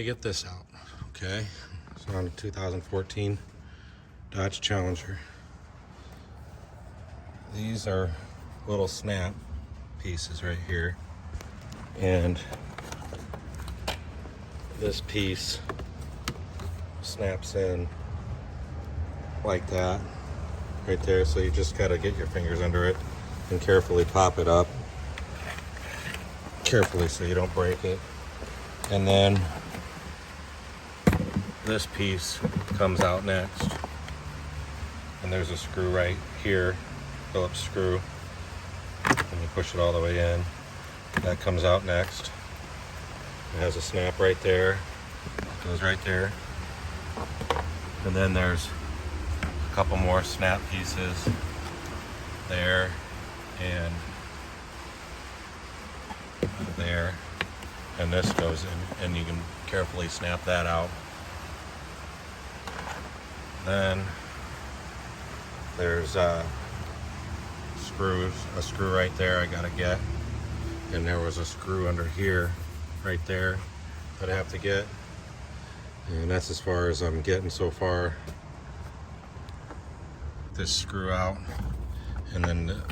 get this out. Okay, so on a 2014 Dodge Challenger. These are little snap pieces right here, and this piece snaps in like that right there, so you just got to get your fingers under it and carefully pop it up carefully so you don't break it. And then this piece comes out next, and there's a screw right here, Phillips screw, and you push it all the way in. That comes out next. It has a snap right there, it goes right there, and then there's a couple more snap pieces there and there, and this goes in, and you can carefully snap that out. Then there's screws, a screw right there I gotta get, and there was a screw under here right there that I have to get, and that's as far as I'm getting so far. This screw out, and then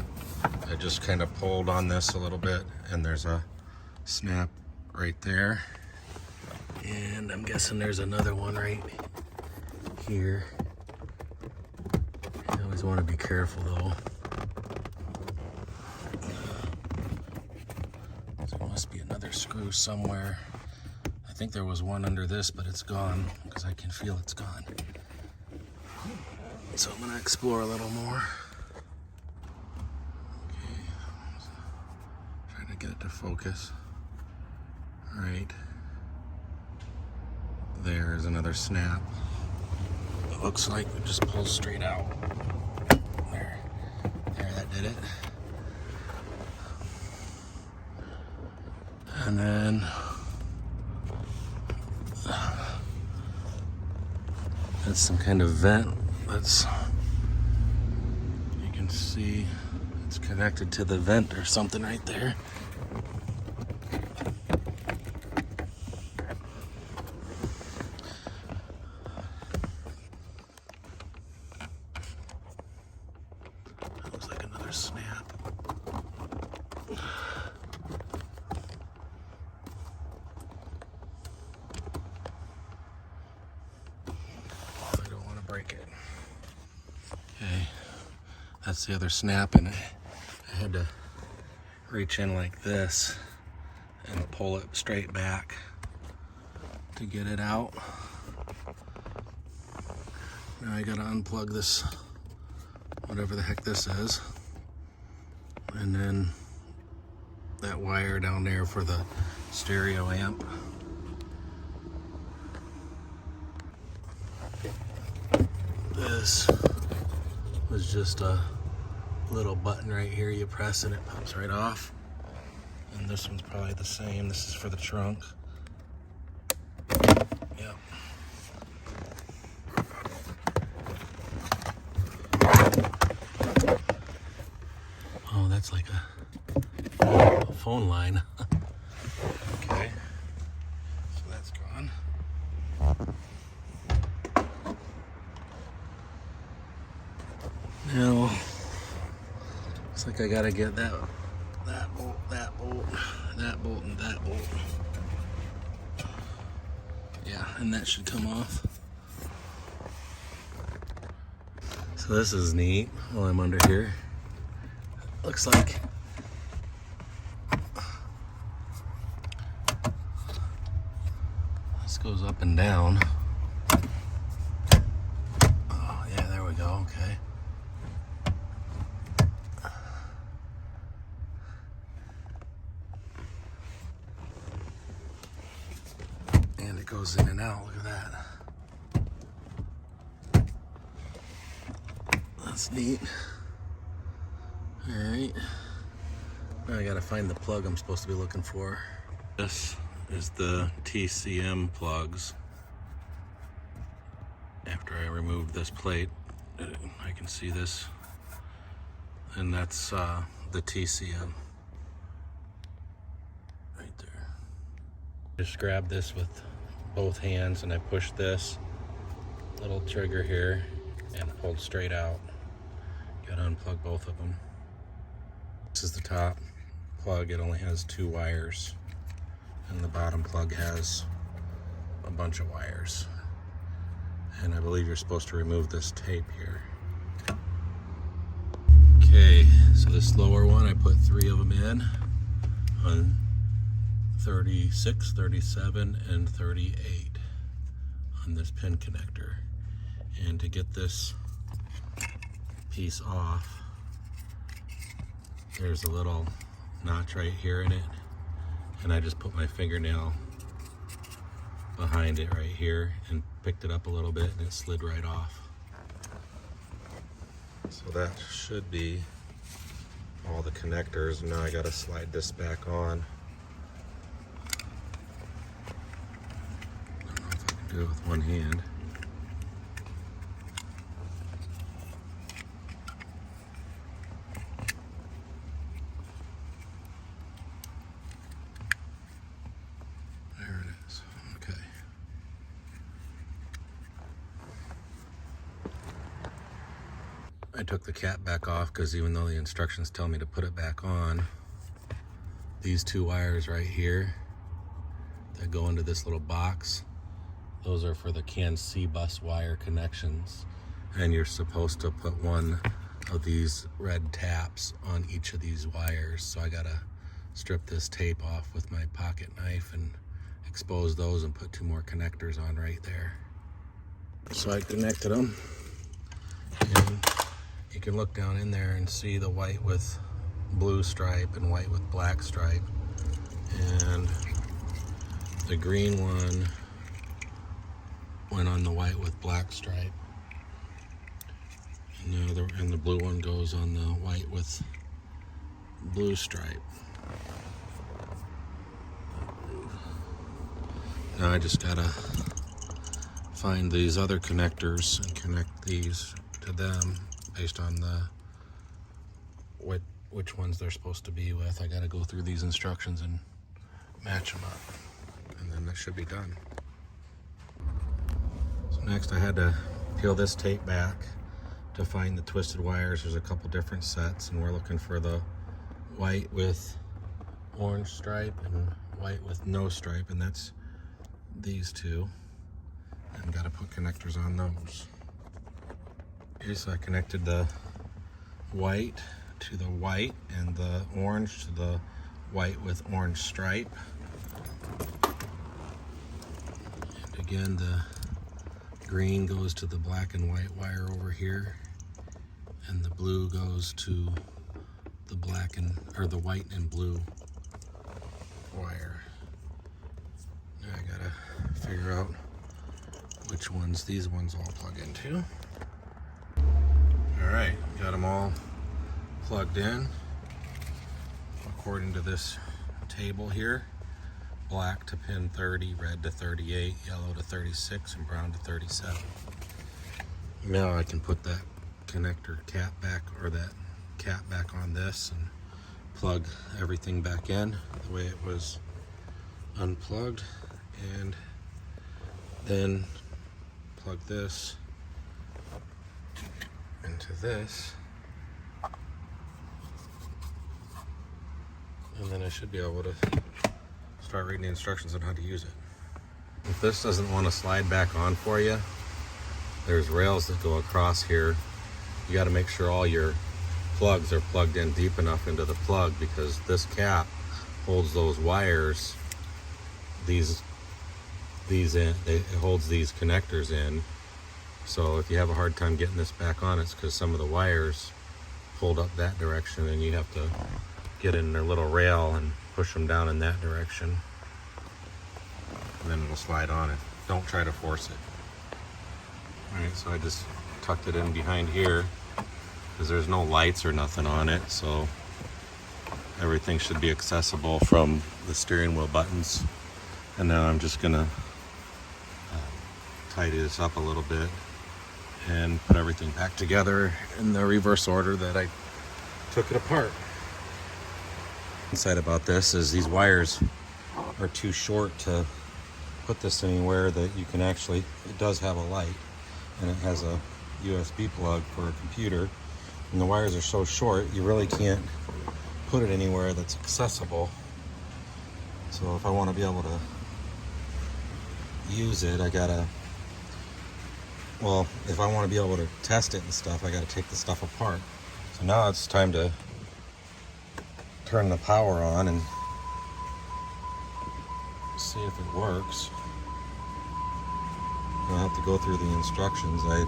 I just kind of pulled on this a little bit, and there's a snap right there, and I'm guessing there's another one right here. You always want to be careful though. There must be another screw somewhere. I think there was one under this, but it's gone because I can feel it's gone. So I'm gonna explore a little more. Okay, trying to get it to focus. All right, there's another snap. It looks like it just pulls straight out. There, that did it. And then that's some kind of vent. That's, you can see it's connected to the vent or something right there. That looks like another snap. I don't want to break it. Okay, that's the other snap, and I had to reach in like this and pull it straight back to get it out. Now I gotta unplug this, whatever the heck this is, and then that wire down there for the stereo amp. This was just a little button right here you press and it pops right off. And this one's probably the same. This is for the trunk. Yep. Oh, that's like a phone line. Okay. So that's gone. Now, looks like I gotta get that bolt, that bolt, that bolt, and that bolt. Yeah, and that should come off. So this is neat while I'm under here. Looks like this goes up and down. Oh, yeah, there we go, okay. And it goes in and out, look at that. That's neat. All right, now I gotta find the plug I'm supposed to be looking for. This is the TCM plugs. After I removed this plate, I can see this, and that's the TCM right there. Just grab this with both hands and I push this little trigger here and it pulled straight out. Gotta unplug both of them. This is the top plug. It only has 2 wires, and the bottom plug has a bunch of wires. And I believe you're supposed to remove this tape here. Okay, so this lower one, I put 3 of them in on 36, 37, and 38 on this pin connector. And to get this piece off, there's a little notch right here in it, and I just put my fingernail behind it right here and picked it up a little bit, and it slid right off. So that should be all the connectors. Now I gotta slide this back on. I don't know if I can do it with one hand. There it is. Okay. I took the cap back off because even though the instructions tell me to put it back on, these 2 wires right here that go into this little box, those are for the CAN C bus wire connections, and you're supposed to put one of these red taps on each of these wires. So I gotta strip this tape off with my pocket knife and expose those and put 2 more connectors on right there. So I connected them, and you can look down in there and see the white with blue stripe and white with black stripe, and the green one went on the white with black stripe, and the blue one goes on the white with blue stripe. Now I just gotta find these other connectors and connect these to them based on which ones they're supposed to be with. I gotta go through these instructions and match them up, and then that should be done. So next I had to peel this tape back to find the twisted wires. There's a couple different sets, and we're looking for the white with orange stripe and white with no stripe, and that's these 2. And gotta put connectors on those. Okay, so I connected the white to the white and the orange to the white with orange stripe. And again, the green goes to the black and white wire over here, and the blue goes to the black and or the white and blue wire. Now I gotta figure out which ones these ones all plug into. All right, got them all plugged in according to this table here. Black to pin 30, red to 38, yellow to 36, and brown to 37. Now I can put that connector cap back, or that cap back on this, and plug everything back in the way it was unplugged, and then plug this into this, and then I should be able to start reading the instructions on how to use it. If this doesn't want to slide back on for you, there's rails that go across here. You got to make sure all your plugs are plugged in deep enough into the plug, because this cap holds those wires, these in, it holds these connectors in. So if you have a hard time getting this back on, it's because some of the wires pulled up that direction, and you have to get in their little rail and push them down in that direction, and then it'll slide on it. Don't try to force it. Alright, so I just tucked it in behind here because there's no lights or nothing on it, so everything should be accessible from the steering wheel buttons. And now I'm just gonna tidy this up a little bit and put everything back together in the reverse order that I took it apart. Inside about this is these wires are too short to put this anywhere that you can actually, it does have a light, and it has a USB plug for a computer, and the wires are so short you really can't put it anywhere that's accessible. So if I want to be able to use it, I gotta, well, if I want to be able to test it and stuff, I gotta take the stuff apart. So now it's time to turn the power on and see if it works. I'll have to go through the instructions, I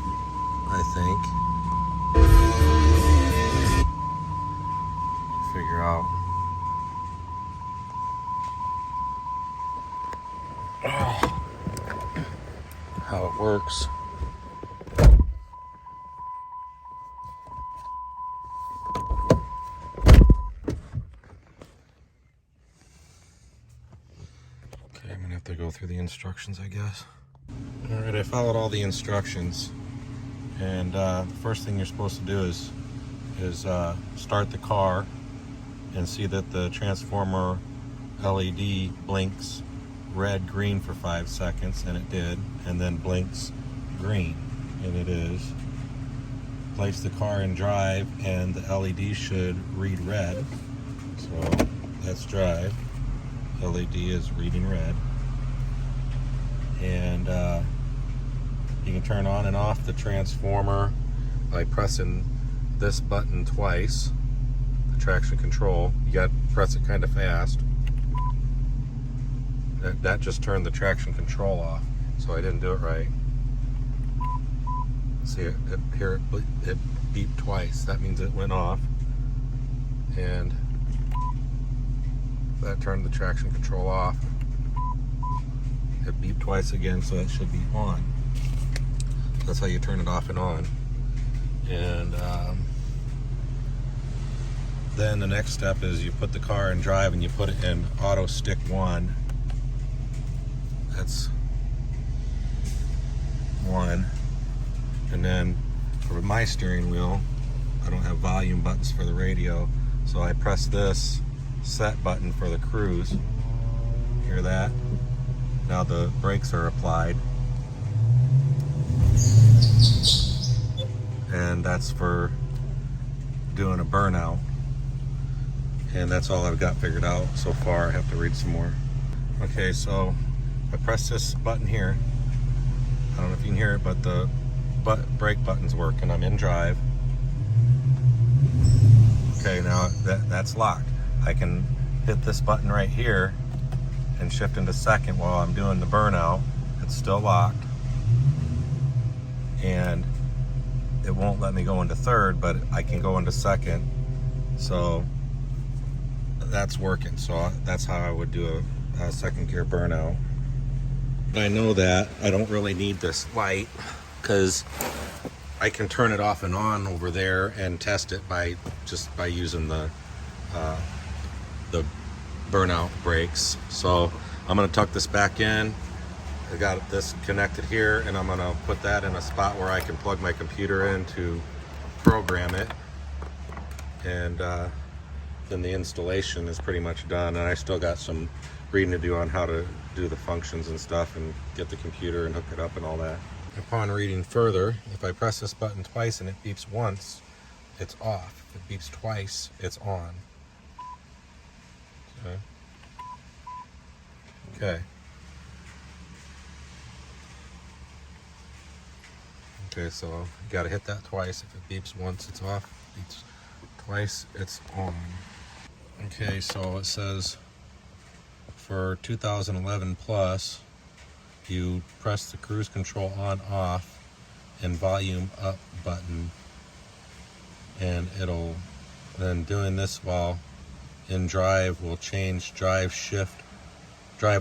think. Figure out how it works. Okay, I'm gonna have to go through the instructions, I guess. Alright, I followed all the instructions, and the first thing you're supposed to do is start the car and see that the transformer LED blinks red, green for 5 seconds, and it did, and then blinks green, and it is. Place the car in drive, and the LED should read red. So that's drive. LED is reading red. And you can turn on and off the transformer by pressing this button twice, the traction control. You got to press it kind of fast. That just turned the traction control off, so I didn't do it right. See, it beeped twice. That means it went off, and that turned the traction control off. It beeped twice again, so it should be on. That's how you turn it off and on. And then the next step is you put the car in drive and you put it in auto stick 1. That's 1. And then for my steering wheel, I don't have volume buttons for the radio, so I press this set button for the cruise. Hear that? Now the brakes are applied. And that's for doing a burnout. And that's all I've got figured out so far. I have to read some more. Okay, so I press this button here. I don't know if you can hear it, but the brake button's working. I'm in drive. Okay, now that's locked. I can hit this button right here and shift into second while I'm doing the burnout. It's still locked. And it won't let me go into third, but I can go into second. So that's working. So that's how I would do a second gear burnout. I know that I don't really need this light because I can turn it off and on over there and test it by using the burnout brakes. So I'm going to tuck this back in. I got this connected here, and I'm going to put that in a spot where I can plug my computer in to program it. And then the installation is pretty much done, and I still got some reading to do on how to do the functions and stuff and get the computer and hook it up and all that. Upon reading further, if I press this button twice and it beeps once, it's off. If it beeps twice, it's on. Okay. Okay, so you gotta hit that twice. If it beeps once, it's off. If it beeps twice, it's on. Okay, so it says for 2011 plus, you press the cruise control on off and volume up button, and it'll then doing this while in drive will change drive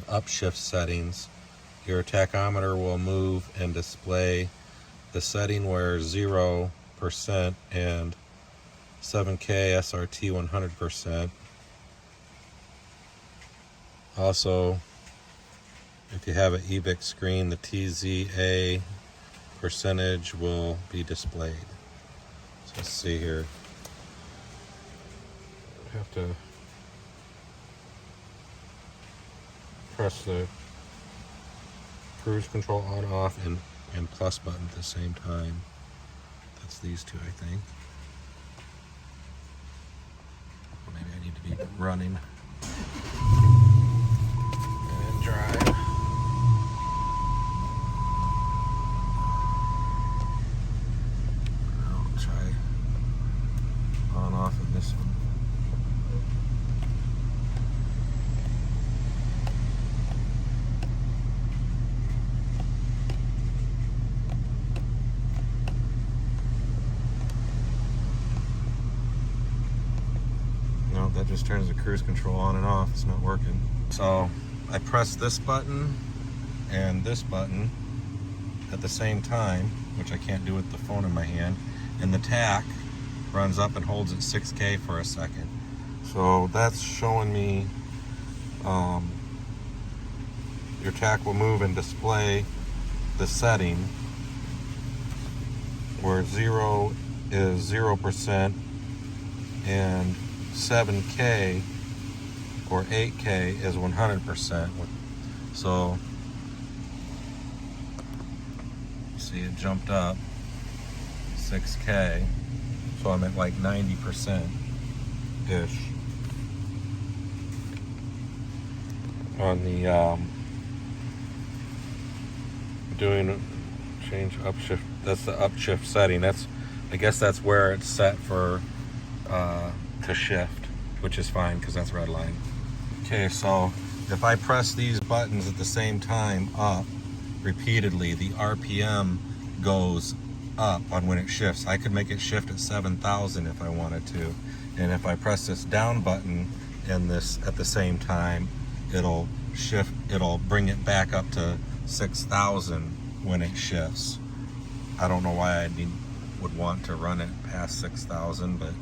up shift settings. Your tachometer will move and display the setting where 0% and 7K SRT 100%. Also, if you have an EVIC screen, the TZA percentage will be displayed. So let's see here. I have to press the cruise control on, off, and plus button at the same time. That's these two, I think. Well, maybe I need to be running and drive. I'll try on, off in this one. That just turns the cruise control on and off. It's not working. So I press this button and this button at the same time, which I can't do with the phone in my hand, and the tach runs up and holds at 6K for a second. So that's showing me your tach will move and display the setting where 0 is 0% and 7K or 8K is 100%. So see, it jumped up 6K, so I'm at like 90% ish on the doing change upshift. That's the upshift setting. That's, I guess that's where it's set for to shift, which is fine because that's red line. Okay, so if I press these buttons at the same time up repeatedly, the RPM goes up on when it shifts. I could make it shift at 7,000 if I wanted to, and if I press this down button and this at the same time, it'll shift. It'll bring it back up to 6,000 when it shifts. I don't know why I would want to run it past 6,000, but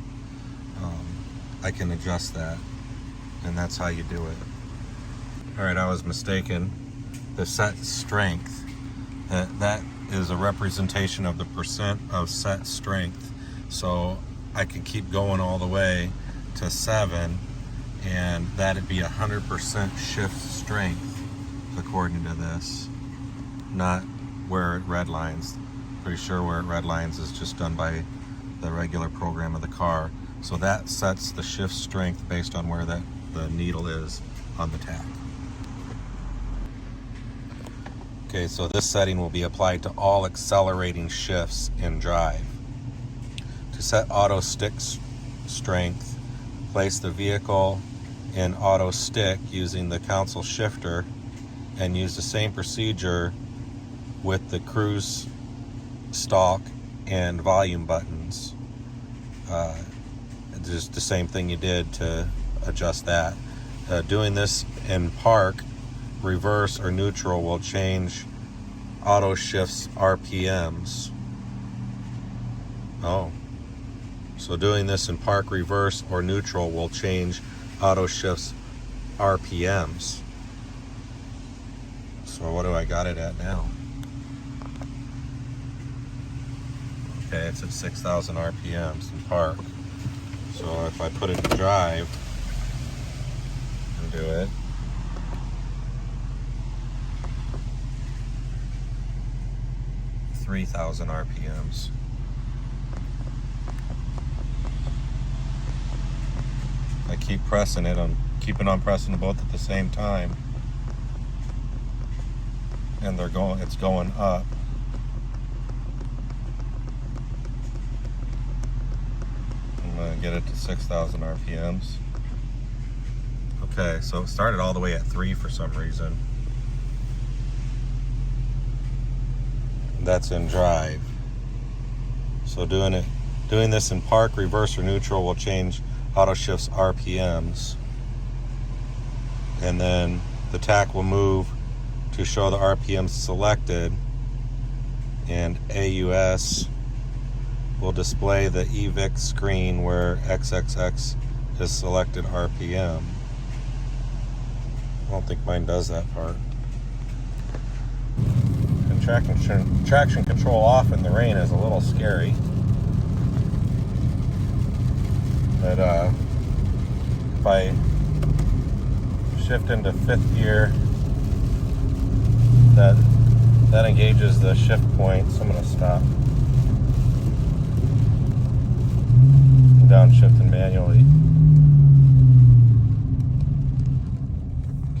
I can adjust that, and that's how you do it. All right, I was mistaken. The set strength, that is a representation of the percent of set strength. So I could keep going all the way to 7, and that'd be 100% shift strength according to this, not where it redlines. Pretty sure where it redlines is just done by the regular program of the car. So that sets the shift strength based on where the needle is on the tach. Okay, so this setting will be applied to all accelerating shifts in drive. To set auto stick strength, place the vehicle in auto stick using the console shifter, and use the same procedure with the cruise, stalk, and volume buttons. Just the same thing you did to adjust that. Doing this in park, reverse, or neutral will change auto shift's RPMs. Oh, so doing this in park, reverse, or neutral will change auto shift's RPMs. So what do I got it at now? Okay, it's at 6,000 RPMs in park. So if I put it in drive and do it, (3,000 RPMs). I keep pressing it. I'm keeping on pressing both at the same time, and they're going. It's going up. I'm gonna get it to 6,000 RPMs. Okay, so it started all the way at 3 for some reason. That's in drive. So doing this in park, reverse, or neutral will change auto shift's RPMs, and then the tach will move to show the RPMs selected, and AUS will display the EVIC screen where XXX is selected RPM. I don't think mine does that part. And traction control off in the rain is a little scary. But if I shift into 5th gear, that that engages the shift point, so I'm going to stop. I'm downshifting manually.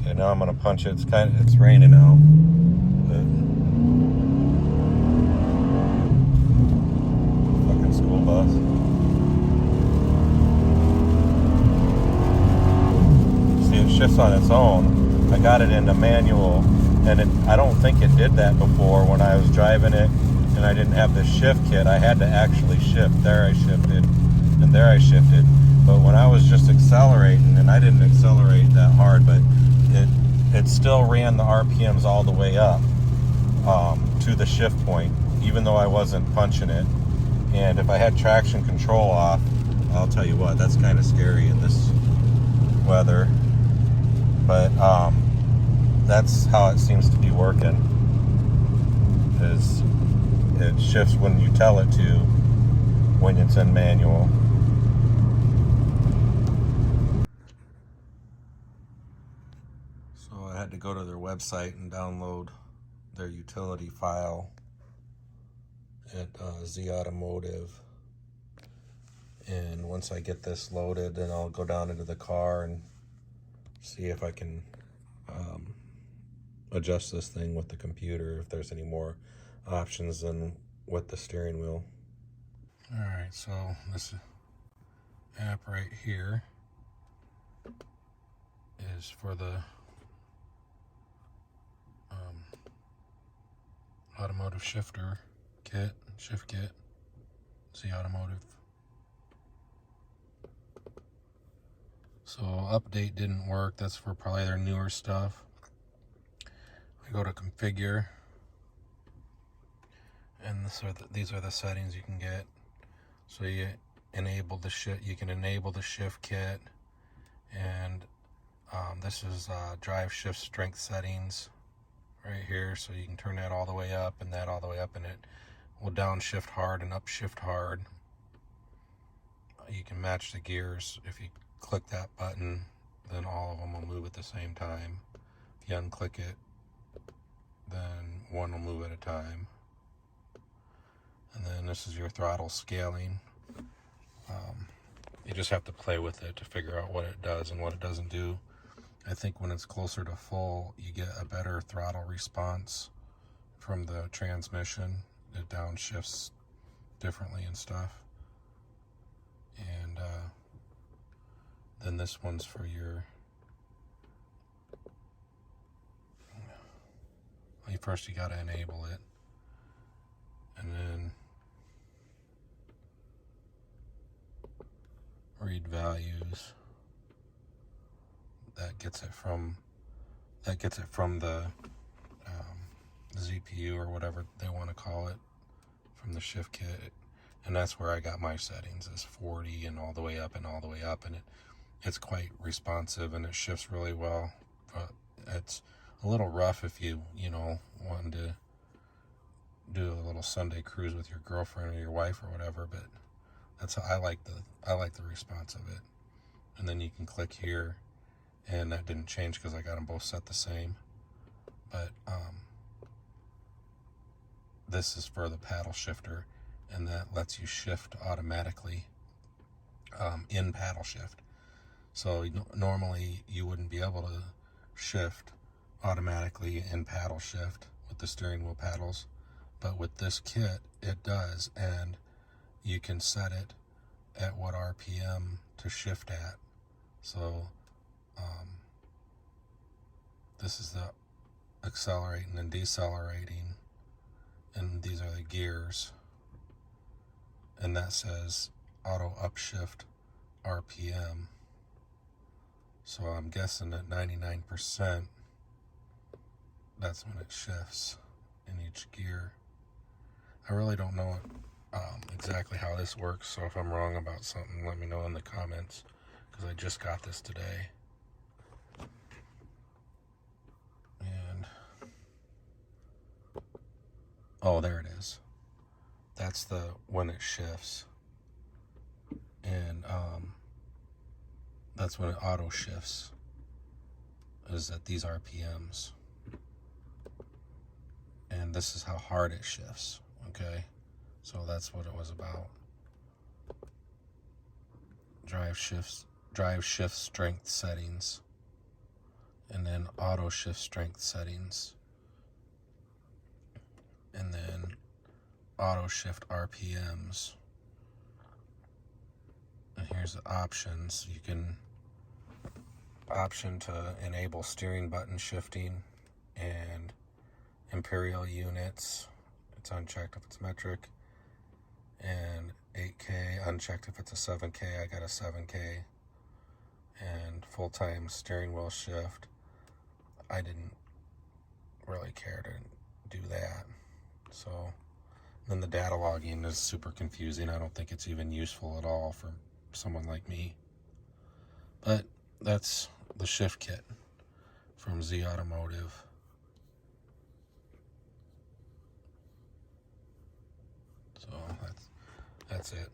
Okay, now I'm going to punch it. It's raining out. Fucking school bus. See, it shifts on its own. I got it into manual, and I don't think it did that before when I was driving it and I didn't have the shift kit. I had to actually shift. There I shifted, and there I shifted. But when I was just accelerating, and I didn't accelerate that hard, but it still ran the RPMs all the way up to the shift point, even though I wasn't punching it. And if I had traction control off, I'll tell you what, that's kind of scary in this weather. But that's how it seems to be working. Is it shifts when you tell it to, when it's in manual. So I had to go to their website and download their utility file at Z Automotive. And once I get this loaded, then I'll go down into the car and see if I can adjust this thing with the computer, if there's any more options than with the steering wheel. Alright, so this app right here is for the automotive shifter kit, shift kit, Z Automotive. So update didn't work. That's for probably their newer stuff. I go to configure, and these are the settings you can get. So you enable the you can enable the shift kit, and this is drive shift strength settings right here. So you can turn that all the way up and that all the way up, and it will downshift hard and upshift hard. You can match the gears. If you click that button, then all of them will move at the same time. If you unclick it, then one will move at a time. And then this is your throttle scaling. You just have to play with it to figure out what it does and what it doesn't do. I think when it's closer to full, you get a better throttle response from the transmission. It downshifts differently and stuff. And then this one's for your... First you gotta enable it. And then read values. That gets it from the ZPU or whatever they want to call it, from the shift kit. And that's where I got my settings, is 40 and all the way up and all the way up, and it's quite responsive and it shifts really well. But it's a little rough if you wanted to do a little Sunday cruise with your girlfriend or your wife or whatever. But that's how I like the response of it. And then you can click here, and that didn't change because I got them both set the same. But this is for the paddle shifter, and that lets you shift automatically in paddle shift. So normally you wouldn't be able to shift automatically in paddle shift with the steering wheel paddles, but with this kit it does, and you can set it at what RPM to shift at. So this is the accelerating and decelerating, and these are the gears, and that says auto upshift RPM. So I'm guessing at 99% that's when it shifts in each gear. I really don't know exactly how this works, so if I'm wrong about something, let me know in the comments, because I just got this today. And oh, there it is. That's the when it shifts, and that's when it auto shifts, is at these RPMs. And and this is how hard it shifts. Okay, so that's what it was about. Drive shift strength settings, and then auto shift strength settings, and then auto shift RPMs. And here's the options. You can option to enable steering button shifting and imperial units. It's unchecked if it's metric, and 8K unchecked if it's a 7K. I got a 7K. And full-time steering wheel shift. I didn't really care to do that. So then the data logging is super confusing. I don't think it's even useful at all for someone like me. But that's the shift kit from Z Automotive. So that's it.